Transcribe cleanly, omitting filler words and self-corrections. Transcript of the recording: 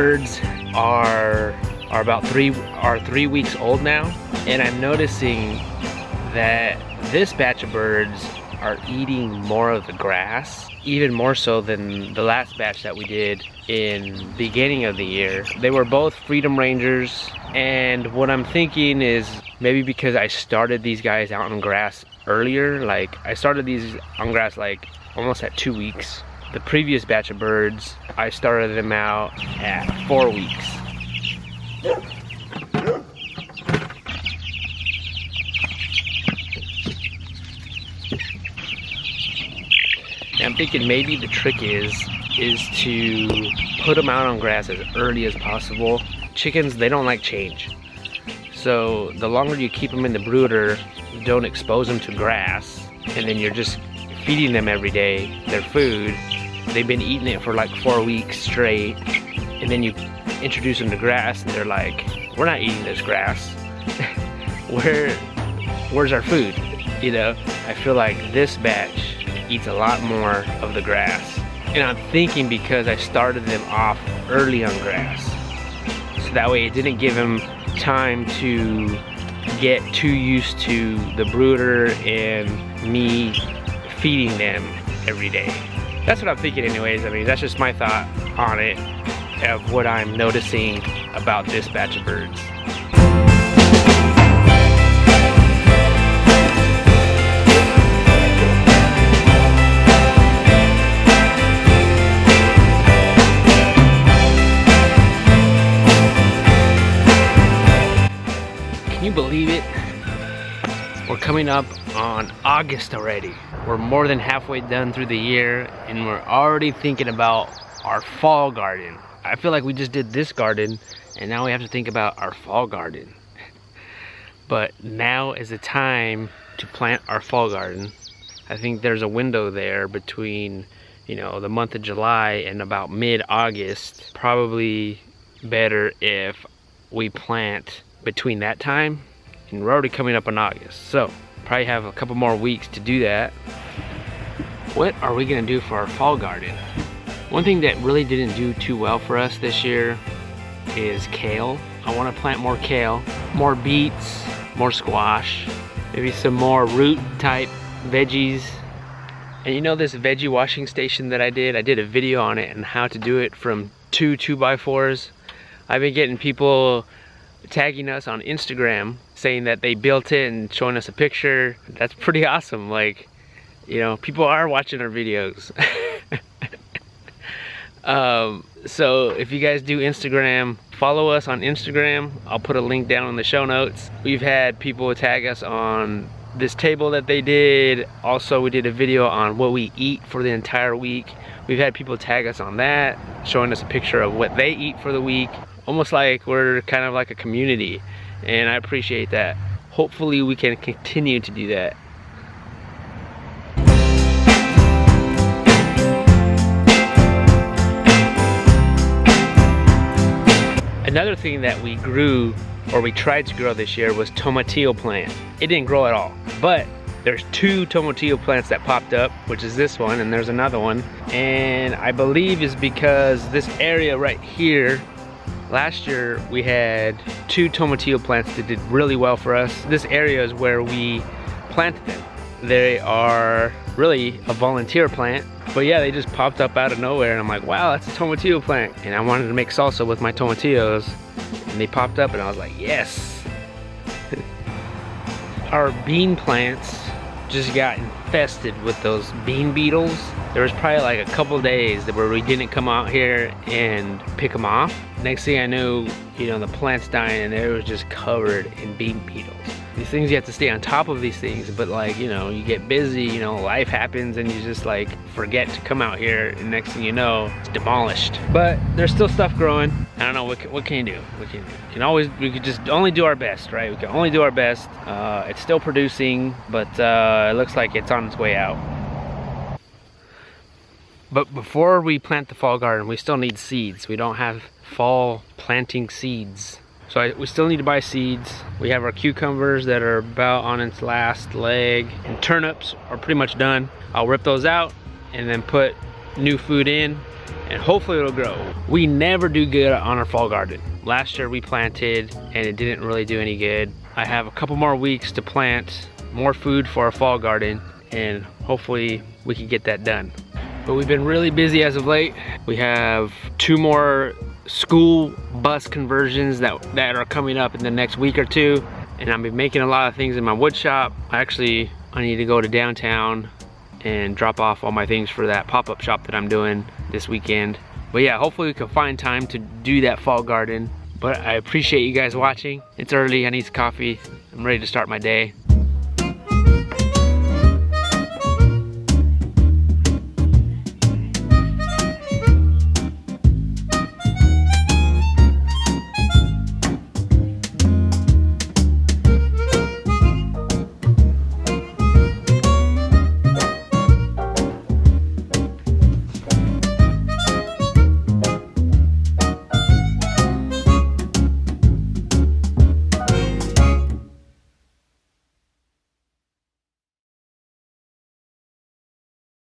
birds are about 3 weeks old now, and I'm noticing that this batch of birds are eating more of the grass, even more so than the last batch that we did in the beginning of the year. They were both Freedom Rangers, and what I'm thinking is maybe because I started these guys out on grass earlier, like I started these on grass like almost at 2 weeks. The previous batch of birds, I started them out at 4 weeks. I'm thinking maybe the trick is to put them out on grass as early as possible. Chickens, they don't like change. So the longer you keep them in the brooder, don't expose them to grass, and then you're just feeding them every day their food. They've been eating it for like 4 weeks straight, and then you introduce them to grass and they're like, we're not eating this grass. Where's our food? You know, I feel like this batch eats a lot more of the grass, and I'm thinking because I started them off early on grass, so that way it didn't give them time to get too used to the brooder and me feeding them every day. That's what I'm thinking anyways. I mean, that's just my thought on it, of what I'm noticing about this batch of birds. Can you believe it? We're coming up on August already. We're more than halfway done through the year, and we're already thinking about our fall garden. I feel like we just did this garden, and now we have to think about our fall garden. But now is the time to plant our fall garden. I think there's a window there between, you know, the month of July and about mid-August. Probably better if we plant between that time, and we're already coming up on August, so probably have a couple more weeks to do that. What are we gonna do for our fall garden? One thing that really didn't do too well for us this year is kale. I want to plant more kale, more beets, more squash, maybe some more root type veggies. And you know this veggie washing station that I did a video on it and how to do it from 2 2x4s. I've been getting people tagging us on Instagram saying that they built it and showing us a picture. That's pretty awesome. Like, you know, people are watching our videos. So if you guys do Instagram, follow us on Instagram. I'll put a link down in the show notes. We've had people tag us on this table that they did. Also, we did a video on what we eat for the entire week. We've had people tag us on that, showing us a picture of what they eat for the week. Almost like we're kind of like a community, and I appreciate that. Hopefully we can continue to do that. Another thing that we grew, or we tried to grow this year, was tomatillo plant. It didn't grow at all, but there's 2 tomatillo plants that popped up, which is this one, and there's another one. And I believe is because this area right here, last year we had 2 tomatillo plants that did really well for us. This area is where we planted them. They are really a volunteer plant, but yeah, they just popped up out of nowhere, and I'm like, wow, that's a tomatillo plant. And I wanted to make salsa with my tomatillos, and they popped up, and I was like, yes. Our bean plants just got infested with those bean beetles. There was probably like a couple days where we didn't come out here and pick them off. Next thing I knew, you know, the plant's dying, and it was just covered in bean beetles. These things, you have to stay on top of these things, but like, you know, you get busy, you know, life happens, and you just like forget to come out here, and next thing you know, it's demolished. But there's still stuff growing. I don't know, what can you do? We could just only do our best, right? We can only do our best. It's still producing, but it looks like it's on its way out. But before we plant the fall garden, we still need seeds. We don't have fall planting seeds. So we still need to buy seeds. We have our cucumbers that are about on its last leg, and turnips are pretty much done. I'll rip those out and then put new food in, and hopefully it'll grow. We never do good on our fall garden. Last year we planted and it didn't really do any good. I have a couple more weeks to plant more food for our fall garden, and hopefully we can get that done. But we've been really busy as of late. We have 2 more school bus conversions that are coming up in the next week or 2, and I've been making a lot of things in my wood shop. I need to go to downtown and drop off all my things for that pop-up shop that I'm doing this weekend. But yeah, hopefully we can find time to do that fall garden. But I appreciate you guys watching. It's early, I need some coffee. I'm ready to start my day.